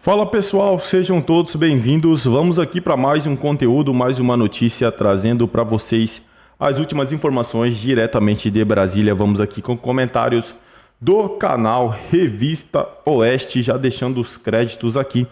Fala pessoal, sejam todos bem-vindos. Vamos aqui para mais um conteúdo, mais uma notícia, trazendo para vocês as últimas informações diretamente de Brasília. Vamos aqui com comentários do canal Revista Oeste, já deixando os créditos aqui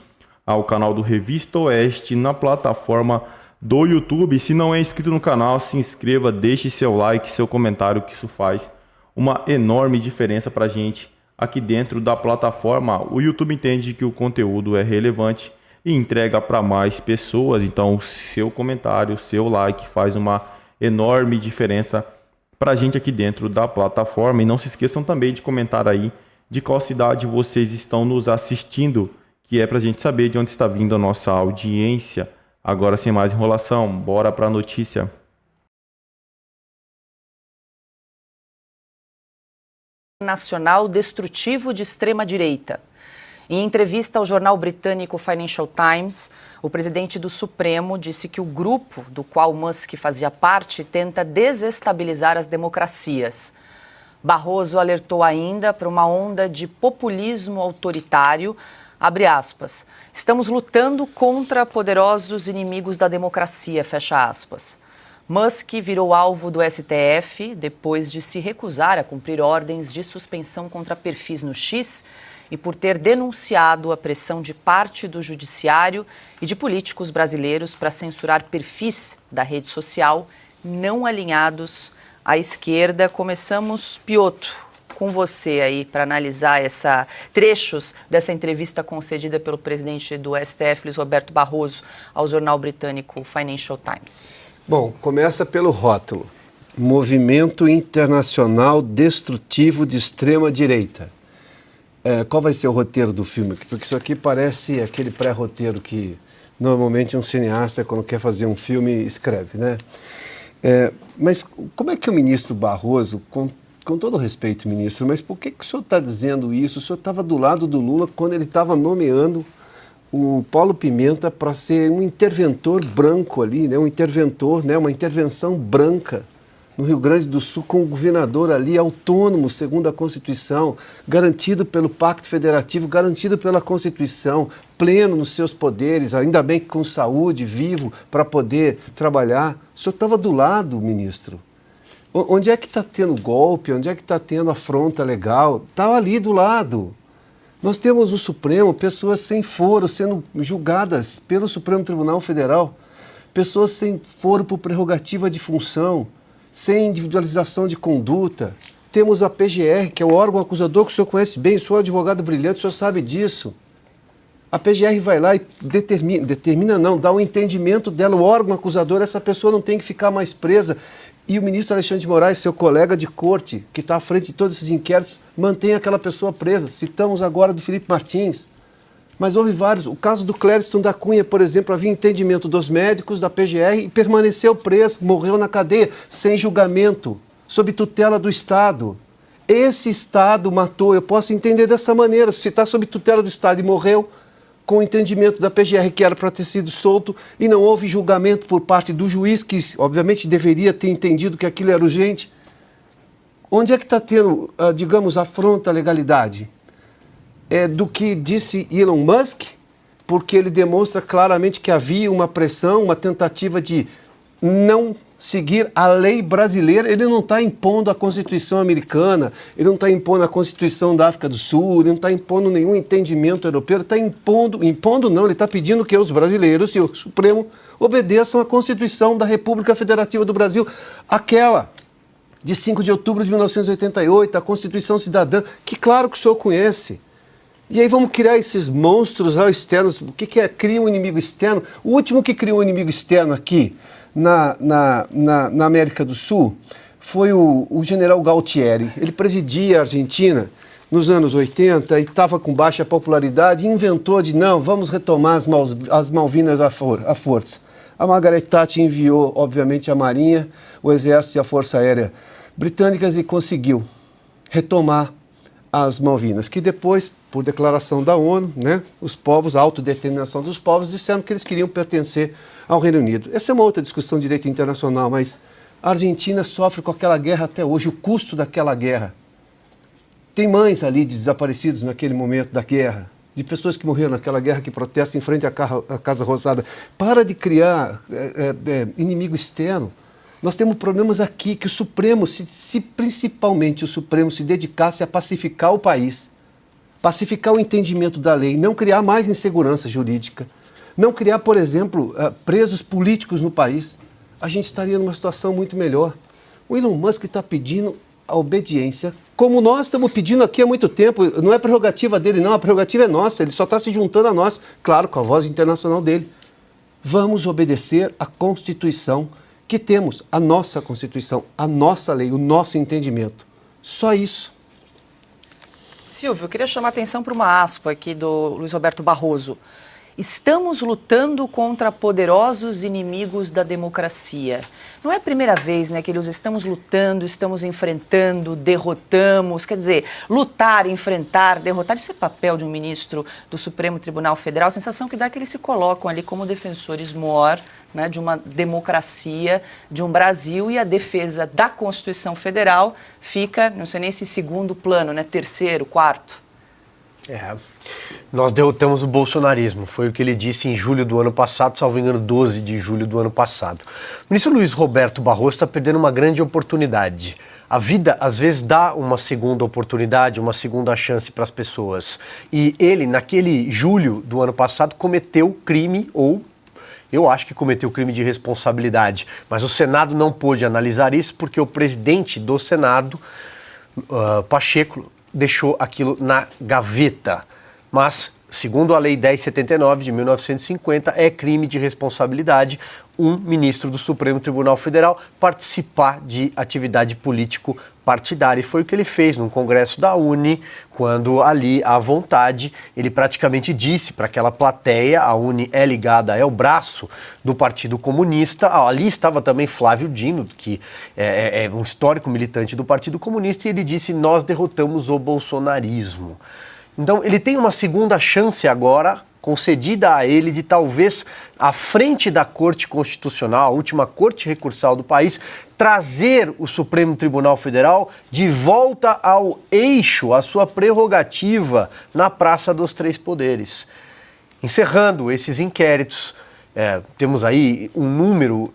ao canal do Revista Oeste na plataforma do YouTube. Se não é inscrito no canal, se inscreva, deixe seu like, seu comentário, que isso faz uma enorme diferença para a gente aqui dentro da plataforma. O YouTube entende que o conteúdo é relevante e entrega para mais pessoas. Então, seu comentário, seu like faz uma enorme diferença para a gente aqui dentro da plataforma. E não se esqueçam também de comentar aí de qual cidade vocês estão nos assistindo, que é para a gente saber de onde está vindo a nossa audiência. Agora, sem mais enrolação, bora para a notícia. Nacional destrutivo de extrema-direita. Em entrevista ao jornal britânico Financial Times, o presidente do Supremo disse que o grupo do qual Musk fazia parte tenta desestabilizar as democracias. Barroso alertou ainda para uma onda de populismo autoritário. Abre aspas. Estamos lutando contra poderosos inimigos da democracia, fecha aspas. Musk virou alvo do STF depois de se recusar a cumprir ordens de suspensão contra perfis no X e por ter denunciado a pressão de parte do judiciário e de políticos brasileiros para censurar perfis da rede social não alinhados à esquerda. Começamos, Piotr, com você aí para analisar trechos dessa entrevista concedida pelo presidente do STF, Luiz Roberto Barroso, ao jornal britânico Financial Times. Bom, começa pelo rótulo. Movimento Internacional Destrutivo de Extrema-Direita. Qual vai ser o roteiro do filme? Porque isso aqui parece aquele pré-roteiro que normalmente um cineasta, quando quer fazer um filme, escreve, né? Mas como é que o ministro Barroso, com todo respeito, ministro, mas por que o senhor está dizendo isso? O senhor estava do lado do Lula quando ele estava nomeando o Paulo Pimenta para ser um interventor branco ali, né? Um interventor, né? Uma intervenção branca no Rio Grande do Sul, com o governador ali autônomo, segundo a Constituição, garantido pelo Pacto Federativo, garantido pela Constituição, pleno nos seus poderes, ainda bem que com saúde, vivo, para poder trabalhar. O senhor estava do lado, ministro. Onde é que está tendo golpe? Onde é que está tendo afronta legal? Estava ali do lado. Nós temos no Supremo pessoas sem foro sendo julgadas pelo Supremo Tribunal Federal, pessoas sem foro por prerrogativa de função, sem individualização de conduta. Temos a PGR, que é o órgão acusador que o senhor conhece bem, o senhor é advogado brilhante, o senhor sabe disso. A PGR vai lá e dá um entendimento dela, o órgão acusador, essa pessoa não tem que ficar mais presa. E o ministro Alexandre de Moraes, seu colega de corte, que está à frente de todos esses inquéritos, mantém aquela pessoa presa. Citamos agora do Felipe Martins. Mas houve vários. O caso do Clériston da Cunha, por exemplo, havia entendimento dos médicos da PGR e permaneceu preso, morreu na cadeia, sem julgamento, sob tutela do Estado. Esse Estado matou, eu posso entender dessa maneira, se está sob tutela do Estado e morreu, com o entendimento da PGR que era para ter sido solto e não houve julgamento por parte do juiz, que obviamente deveria ter entendido que aquilo era urgente. Onde é que está tendo, digamos, afronta à legalidade? É do que disse Elon Musk, porque ele demonstra claramente que havia uma pressão, uma tentativa de não seguir a lei brasileira. Ele não está impondo a Constituição americana, ele não está impondo a Constituição da África do Sul, ele não está impondo nenhum entendimento europeu, ele está impondo não, ele está pedindo que os brasileiros e o Supremo obedeçam à Constituição da República Federativa do Brasil, aquela de 5 de outubro de 1988, a Constituição Cidadã, que claro que o senhor conhece. E aí vamos criar esses monstros externos. O que é? Cria um inimigo externo. O último que criou um inimigo externo aqui na América do Sul foi o general Galtieri. Ele presidia a Argentina nos anos 80 e estava com baixa popularidade e inventou vamos retomar as Malvinas à força. A Margaret Thatcher enviou, obviamente, a Marinha, o Exército e a Força Aérea britânicas e conseguiu retomar as Malvinas, que depois, por declaração da ONU, né, os povos, a autodeterminação dos povos, disseram que eles queriam pertencer ao Reino Unido. Essa é uma outra discussão de direito internacional, mas a Argentina sofre com aquela guerra até hoje, o custo daquela guerra. Tem mães ali de desaparecidos naquele momento da guerra, de pessoas que morreram naquela guerra que protesta em frente à Casa Rosada. Para de criar inimigo externo. Nós temos problemas aqui que o Supremo, se principalmente o Supremo se dedicasse a pacificar o país, pacificar o entendimento da lei, não criar mais insegurança jurídica, não criar, por exemplo, presos políticos no país, a gente estaria numa situação muito melhor. O Elon Musk está pedindo a obediência, como nós estamos pedindo aqui há muito tempo. Não é prerrogativa dele, não, a prerrogativa é nossa, ele só está se juntando a nós, claro, com a voz internacional dele. Vamos obedecer à Constituição que temos, a nossa Constituição, a nossa lei, o nosso entendimento. Só isso. Silvio, eu queria chamar a atenção para uma aspa aqui do Luiz Roberto Barroso. Estamos lutando contra poderosos inimigos da democracia. Não é a primeira vez, né, que eles estamos lutando, estamos enfrentando, derrotamos. Quer dizer, lutar, enfrentar, derrotar, isso é papel de um ministro do Supremo Tribunal Federal. A sensação que dá é que eles se colocam ali como defensores mor, né, de uma democracia, de um Brasil, e a defesa da Constituição Federal fica, não sei nem se segundo plano, né, terceiro, quarto. Nós derrotamos o bolsonarismo, foi o que ele disse em julho do ano passado, salvo engano, 12 de julho do ano passado. O ministro Luiz Roberto Barroso está perdendo uma grande oportunidade. A vida, às vezes, dá uma segunda oportunidade, uma segunda chance para as pessoas. E ele, naquele julho do ano passado, cometeu crime, ou eu acho que cometeu crime de responsabilidade. Mas o Senado não pôde analisar isso porque o presidente do Senado, Pacheco, deixou aquilo na gaveta. Mas, segundo a Lei 1079 de 1950, é crime de responsabilidade um ministro do Supremo Tribunal Federal participar de atividade político-partidária. E foi o que ele fez no Congresso da UNE, quando ali, à vontade, ele praticamente disse para aquela plateia, a UNE é ligada, é o braço do Partido Comunista. Ali estava também Flávio Dino, que é um histórico militante do Partido Comunista, e ele disse: nós derrotamos o bolsonarismo. Então, ele tem uma segunda chance agora, concedida a ele, de talvez, à frente da Corte Constitucional, a última corte recursal do país, trazer o Supremo Tribunal Federal de volta ao eixo, à sua prerrogativa na Praça dos Três Poderes. Encerrando esses inquéritos, temos aí um número,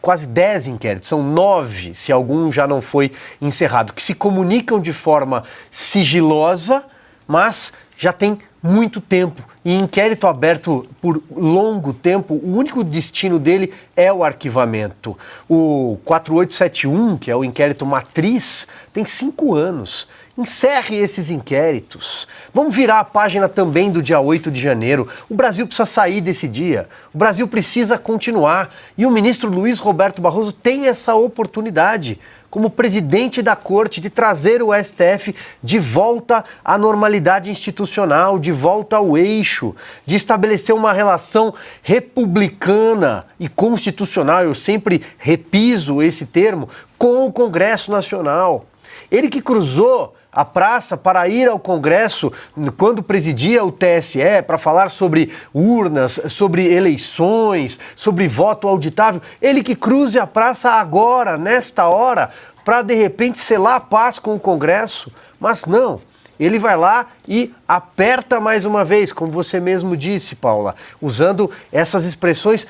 quase 10 inquéritos, são 9, se algum já não foi encerrado, que se comunicam de forma sigilosa, mas já tem muito tempo. E inquérito aberto por longo tempo, o único destino dele é o arquivamento. O 4871, que é o inquérito matriz, tem 5 anos. Encerre esses inquéritos. Vamos virar a página também do dia 8 de janeiro. O Brasil precisa sair desse dia. O Brasil precisa continuar. E o ministro Luiz Roberto Barroso tem essa oportunidade, como presidente da Corte, de trazer o STF de volta à normalidade institucional, de volta ao eixo, de estabelecer uma relação republicana e constitucional, eu sempre repiso esse termo, com o Congresso Nacional. Ele que cruzou a praça para ir ao Congresso quando presidia o TSE para falar sobre urnas, sobre eleições, sobre voto auditável. Ele que cruze a praça agora, nesta hora, para de repente selar a paz com o Congresso. Mas não, ele vai lá e aperta mais uma vez, como você mesmo disse, Paula, usando essas expressões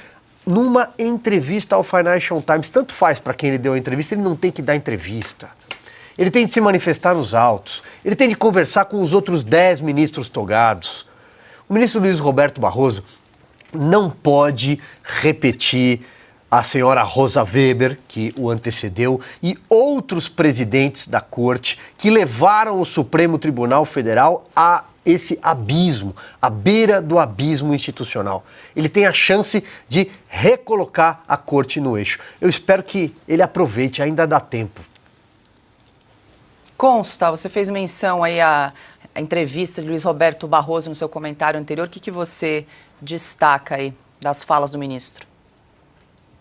numa entrevista ao Financial Times. Tanto faz para quem ele deu a entrevista, ele não tem que dar entrevista. Ele tem de se manifestar nos autos, ele tem de conversar com os outros 10 ministros togados. O ministro Luiz Roberto Barroso não pode repetir a senhora Rosa Weber, que o antecedeu, e outros presidentes da Corte que levaram o Supremo Tribunal Federal a esse abismo, à beira do abismo institucional. Ele tem a chance de recolocar a Corte no eixo. Eu espero que ele aproveite, ainda dá tempo. Consta, você fez menção aí à entrevista de Luiz Roberto Barroso no seu comentário anterior. O que você destaca aí das falas do ministro?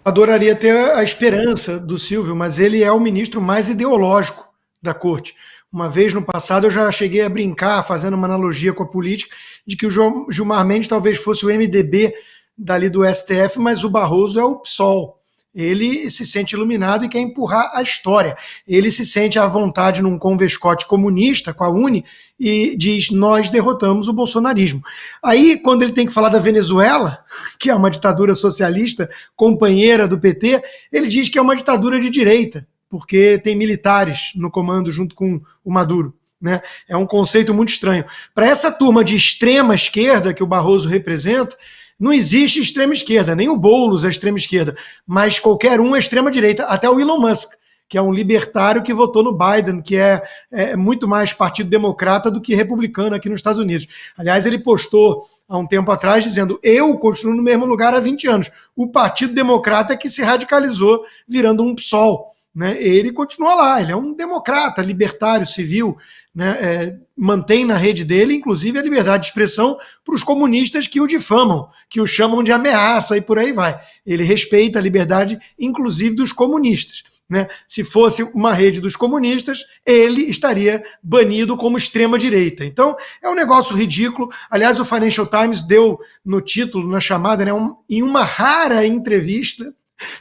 Adoraria ter a esperança do Silvio, mas ele é o ministro mais ideológico da Corte. Uma vez no passado eu já cheguei a brincar, fazendo uma analogia com a política, de que o Gilmar Mendes talvez fosse o MDB dali do STF, mas o Barroso é o PSOL. Ele se sente iluminado e quer empurrar a história. Ele se sente à vontade num convescote comunista com a UNE e diz: nós derrotamos o bolsonarismo. Aí, quando ele tem que falar da Venezuela, que é uma ditadura socialista, companheira do PT, ele diz que é uma ditadura de direita, porque tem militares no comando junto com o Maduro. Né? É um conceito muito estranho. Para essa turma de extrema esquerda que o Barroso representa, não existe extrema esquerda, nem o Boulos é extrema esquerda, mas qualquer um é extrema direita, até o Elon Musk, que é um libertário que votou no Biden, que é muito mais partido democrata do que republicano aqui nos Estados Unidos. Aliás, ele postou há um tempo atrás dizendo: eu continuo no mesmo lugar há 20 anos. O Partido Democrata é que se radicalizou virando um PSOL. Né? Ele continua lá, ele é um democrata, libertário, civil, né? Mantém na rede dele, inclusive, a liberdade de expressão para os comunistas que o difamam, que o chamam de ameaça e por aí vai. Ele respeita a liberdade, inclusive, dos comunistas. Né? Se fosse uma rede dos comunistas, ele estaria banido como extrema-direita. Então, é um negócio ridículo. Aliás, o Financial Times deu no título, na chamada, né, em uma rara entrevista,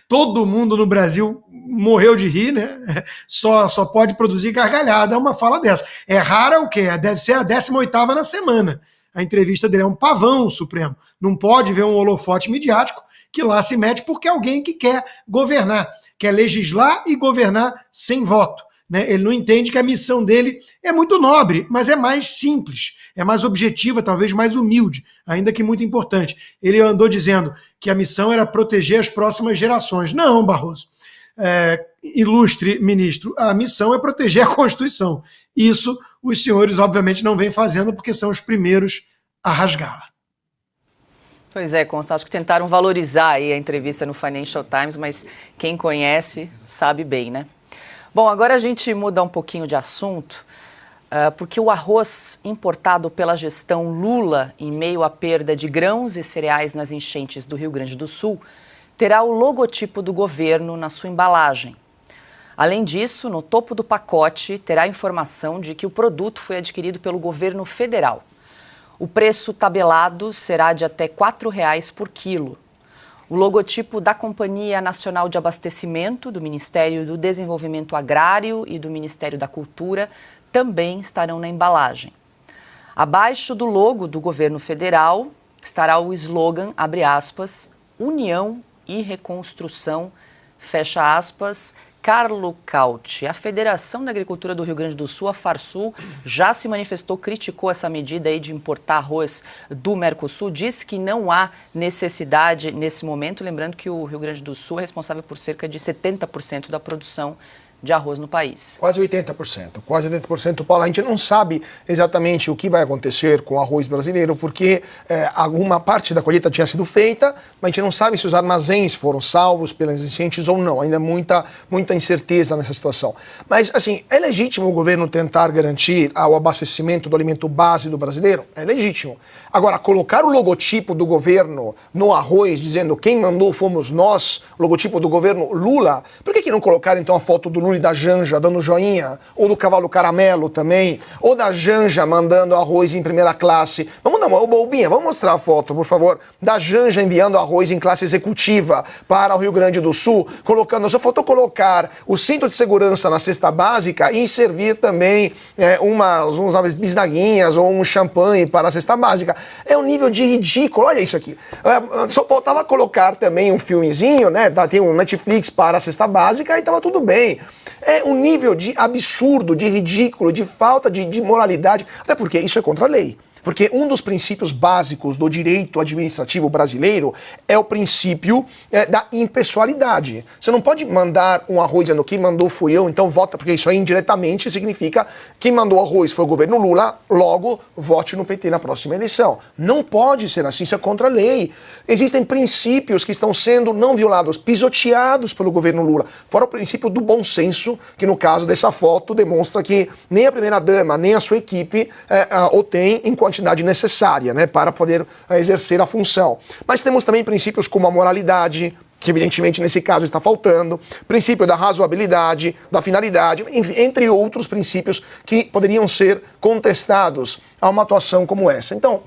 todo mundo no Brasil morreu de rir, né? Só pode produzir gargalhada uma fala dessa. É rara o quê? Deve ser a 18ª na semana. A entrevista dele é um pavão supremo. Não pode ver um holofote midiático que lá se mete porque é alguém que quer governar, quer legislar e governar sem voto. Né? Ele não entende que a missão dele é muito nobre, mas é mais simples, é mais objetiva, talvez mais humilde, ainda que muito importante. Ele andou dizendo que a missão era proteger as próximas gerações. Não, Barroso. Ilustre ministro, a missão é proteger a Constituição. Isso os senhores, obviamente, não vêm fazendo porque são os primeiros a rasgá-la. Pois é, Constâncio, que tentaram valorizar aí a entrevista no Financial Times, mas quem conhece sabe bem, né? Bom, agora a gente muda um pouquinho de assunto, porque o arroz importado pela gestão Lula, em meio à perda de grãos e cereais nas enchentes do Rio Grande do Sul, terá o logotipo do governo na sua embalagem. Além disso, no topo do pacote terá a informação de que o produto foi adquirido pelo governo federal. O preço tabelado será de até R$ 4,00 por quilo. O logotipo da Companhia Nacional de Abastecimento, do Ministério do Desenvolvimento Agrário e do Ministério da Cultura também estarão na embalagem. Abaixo do logo do governo federal estará o slogan, abre aspas, União e Reconstrução, fecha aspas, Carlo Cauti. A Federação da Agricultura do Rio Grande do Sul, a Farsul, já se manifestou, criticou essa medida aí de importar arroz do Mercosul, disse que não há necessidade nesse momento, lembrando que o Rio Grande do Sul é responsável por cerca de 70% da produção de arroz no país. Quase 80%, Paulo. A gente não sabe exatamente o que vai acontecer com o arroz brasileiro, porque alguma parte da colheita tinha sido feita, mas a gente não sabe se os armazéns foram salvos pelas enchentes ou não. Ainda muita incerteza nessa situação. Mas, assim, é legítimo o governo tentar garantir o abastecimento do alimento base do brasileiro? É legítimo. Agora, colocar o logotipo do governo no arroz, dizendo quem mandou fomos nós, logotipo do governo Lula, por que não colocar, então, a foto do Lula e da Janja dando joinha, ou do cavalo caramelo também, ou da Janja mandando arroz em primeira classe? Vamos dar uma Bobinha, vamos mostrar a foto, por favor, da Janja enviando arroz em classe executiva para o Rio Grande do Sul, colocando, só faltou colocar o cinto de segurança na cesta básica e servir também umas bisnaguinhas ou um champanhe para a cesta básica. É um nível de ridículo, olha isso aqui. Só faltava colocar também um filmezinho, né? Tem um Netflix para a cesta básica e estava tudo bem. É um nível de absurdo, de ridículo, de falta de moralidade, até porque isso é contra a lei. Porque um dos princípios básicos do direito administrativo brasileiro é o princípio da impessoalidade. Você não pode mandar um arroz dizendo quem mandou fui eu, então vota, porque isso aí indiretamente significa quem mandou arroz foi o governo Lula, logo vote no PT na próxima eleição. Não pode ser assim, isso é contra a lei. Existem princípios que estão sendo não violados, pisoteados pelo governo Lula. Fora o princípio do bom senso, que no caso dessa foto demonstra que nem a primeira-dama, nem a sua equipe o tem em quantidade necessária, né, para poder exercer a função. Mas temos também princípios como a moralidade, que evidentemente nesse caso está faltando, princípio da razoabilidade, da finalidade, enfim, entre outros princípios que poderiam ser contestados a uma atuação como essa. Então,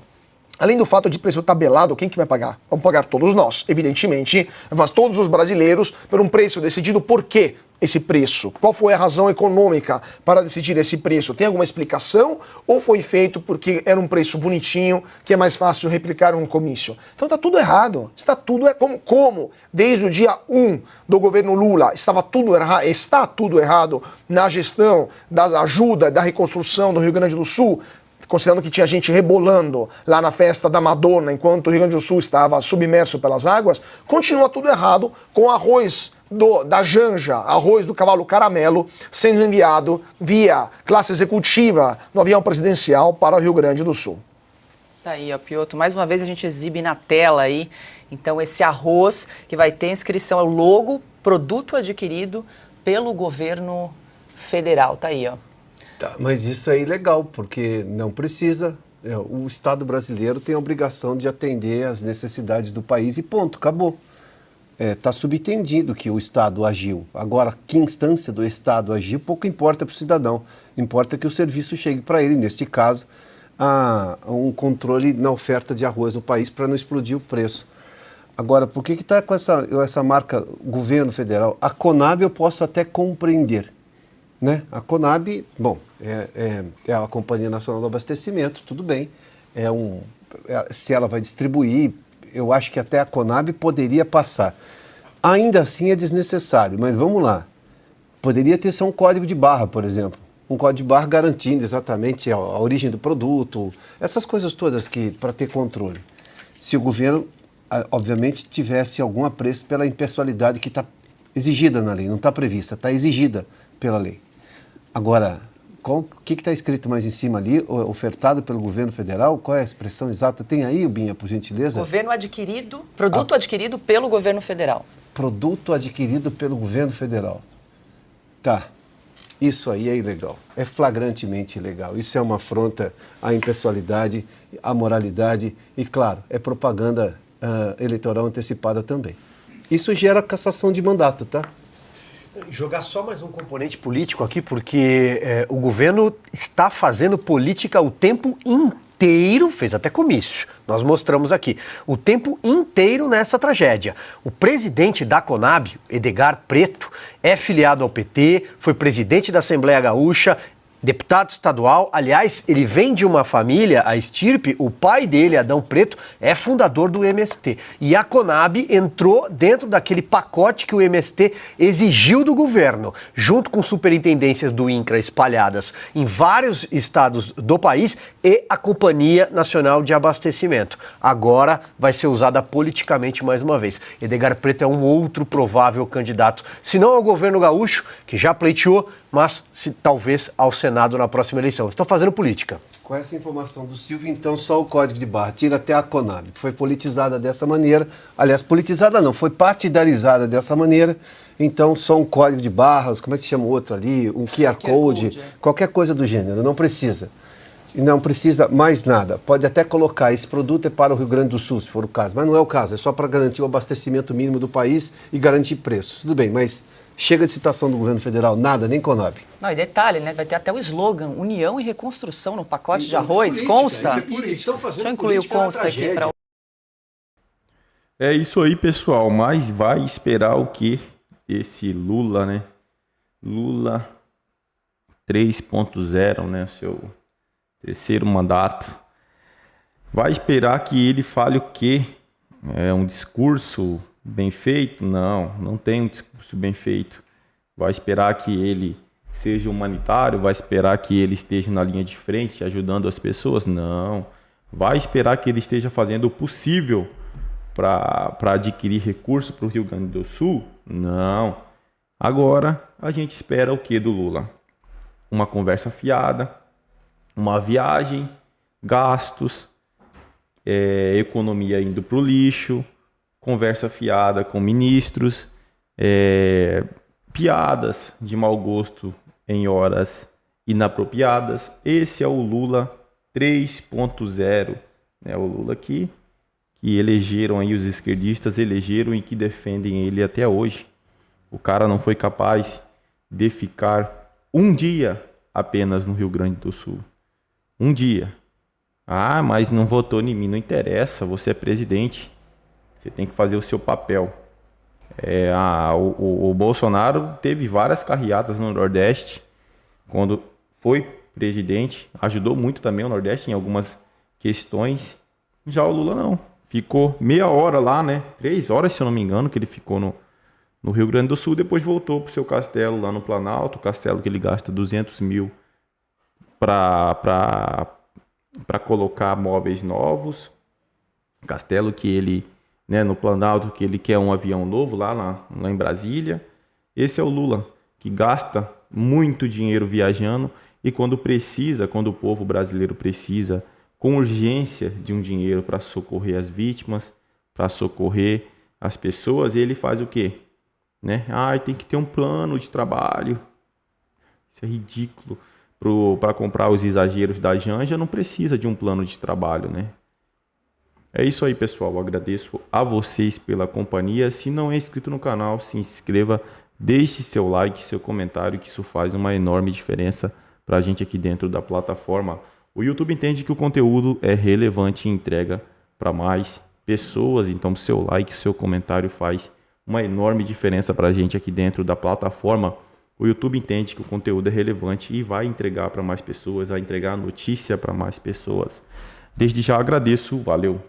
Além do fato de preço tabelado, quem que vai pagar? Vamos pagar todos nós, evidentemente, mas todos os brasileiros, por um preço decidido por quê? Esse preço? Qual foi a razão econômica para decidir esse preço? Tem alguma explicação? Ou foi feito porque era um preço bonitinho, que é mais fácil replicar um comício? Então está tudo errado. Está tudo como desde o dia 1 do governo Lula está tudo errado na gestão da ajuda, da reconstrução do Rio Grande do Sul, considerando que tinha gente rebolando lá na festa da Madonna, enquanto o Rio Grande do Sul estava submerso pelas águas, continua tudo errado com arroz da Janja, arroz do cavalo caramelo, sendo enviado via classe executiva no avião presidencial para o Rio Grande do Sul. Tá aí, ó, Piotr, mais uma vez a gente exibe na tela aí, então esse arroz que vai ter inscrição, é o logo, produto adquirido pelo governo federal, tá aí, ó. Tá, mas isso é ilegal, porque não precisa. O Estado brasileiro tem a obrigação de atender às necessidades do país e ponto, acabou. Está subentendido que o Estado agiu. Agora, que instância do Estado agiu, pouco importa para o cidadão. Importa que o serviço chegue para ele, neste caso, a um controle na oferta de arroz no país para não explodir o preço. Agora, por que está com essa marca governo federal? A Conab eu posso até compreender. Né? A Conab, bom, é a Companhia Nacional do Abastecimento, tudo bem. Se ela vai distribuir, eu acho que até a Conab poderia passar. Ainda assim é desnecessário, mas vamos lá. Poderia ter só um código de barra, por exemplo. Um código de barra garantindo exatamente a origem do produto, essas coisas todas para ter controle. Se o governo, obviamente, tivesse algum apreço pela impessoalidade que está exigida na lei, não está prevista, está exigida pela lei. Agora, o que está escrito mais em cima ali, ofertado pelo governo federal? Qual é a expressão exata? Tem aí, Binha, por gentileza? Governo adquirido, produto adquirido pelo governo federal. Produto adquirido pelo governo federal. Tá, isso aí é ilegal, é flagrantemente ilegal. Isso é uma afronta à impessoalidade, à moralidade e, claro, é propaganda eleitoral antecipada também. Isso gera cassação de mandato, tá? Jogar só mais um componente político aqui, porque o governo está fazendo política o tempo inteiro, fez até comício, nós mostramos aqui, o tempo inteiro nessa tragédia. O presidente da Conab, Edgar Preto, é filiado ao PT, foi presidente da Assembleia Gaúcha, deputado estadual, aliás, ele vem de uma família, a estirpe, o pai dele, Adão Preto, é fundador do MST. E a Conab entrou dentro daquele pacote que o MST exigiu do governo, junto com superintendências do INCRA espalhadas em vários estados do país e a Companhia Nacional de Abastecimento. Agora vai ser usada politicamente mais uma vez. Edgar Preto é um outro provável candidato, se não ao governo gaúcho, que já pleiteou, mas talvez ao Senado na próxima eleição. Estão fazendo política. Com essa informação do Silvio, então, só o código de barra, tira até a Conab, que foi politizada dessa maneira. Aliás, politizada não, foi partidarizada dessa maneira. Então, só um código de barras, como é que se chama o outro ali? Um QR Code, qualquer coisa do gênero, não precisa. E não precisa mais nada. Pode até colocar, esse produto é para o Rio Grande do Sul, se for o caso. Mas não é o caso, é só para garantir o abastecimento mínimo do país e garantir preço. Tudo bem, mas chega de citação do governo federal, nada, nem Conab. Não, e detalhe, né? Vai ter até o slogan União e Reconstrução no pacote de arroz. Consta? Deixa eu incluir o consta aqui para. É isso aí, pessoal. Mas vai esperar o quê? Esse Lula, né? Lula 3.0, né? Seu terceiro mandato. Vai esperar que ele fale o quê? É um discurso bem feito? Não, não tem um discurso bem feito. Vai esperar que ele seja humanitário? Vai esperar que ele esteja na linha de frente ajudando as pessoas? Não. Vai esperar que ele esteja fazendo o possível para adquirir recursos para o Rio Grande do Sul? Não. Agora a gente espera o que do Lula? Uma conversa fiada, uma viagem, gastos, economia indo para o lixo, conversa fiada com ministros, piadas de mau gosto em horas inapropriadas. Esse é o Lula 3.0, né? O Lula que elegeram aí os esquerdistas, elegeram e que defendem ele até hoje. O cara não foi capaz de ficar um dia apenas no Rio Grande do Sul. Um dia. Ah, mas não votou em mim, não interessa, você é presidente. Você tem que fazer o seu papel. O Bolsonaro teve várias carreatas no Nordeste quando foi presidente, ajudou muito também o Nordeste em algumas questões. Já o Lula não, ficou meia hora lá, né? 3 horas, se eu não me engano, que ele ficou no Rio Grande do Sul, depois voltou pro seu castelo lá no Planalto, castelo que ele gasta 200 mil para colocar móveis novos, castelo que ele, né, no Planalto, que ele quer um avião novo lá em Brasília. Esse é o Lula, que gasta muito dinheiro viajando e quando o povo brasileiro precisa com urgência de um dinheiro para socorrer as vítimas, para socorrer as pessoas, ele faz o quê? Né? Tem que ter um plano de trabalho. Isso é ridículo. Para comprar os exageros da Janja, não precisa de um plano de trabalho, né? É isso aí, pessoal. Eu agradeço a vocês pela companhia. Se não é inscrito no canal, se inscreva, deixe seu like, seu comentário, que isso faz uma enorme diferença para a gente aqui dentro da plataforma. O YouTube entende que o conteúdo é relevante e entrega para mais pessoas, então seu like, seu comentário faz uma enorme diferença para a gente aqui dentro da plataforma. O YouTube entende que o conteúdo é relevante e vai entregar para mais pessoas, vai entregar notícia para mais pessoas. Desde já agradeço, valeu!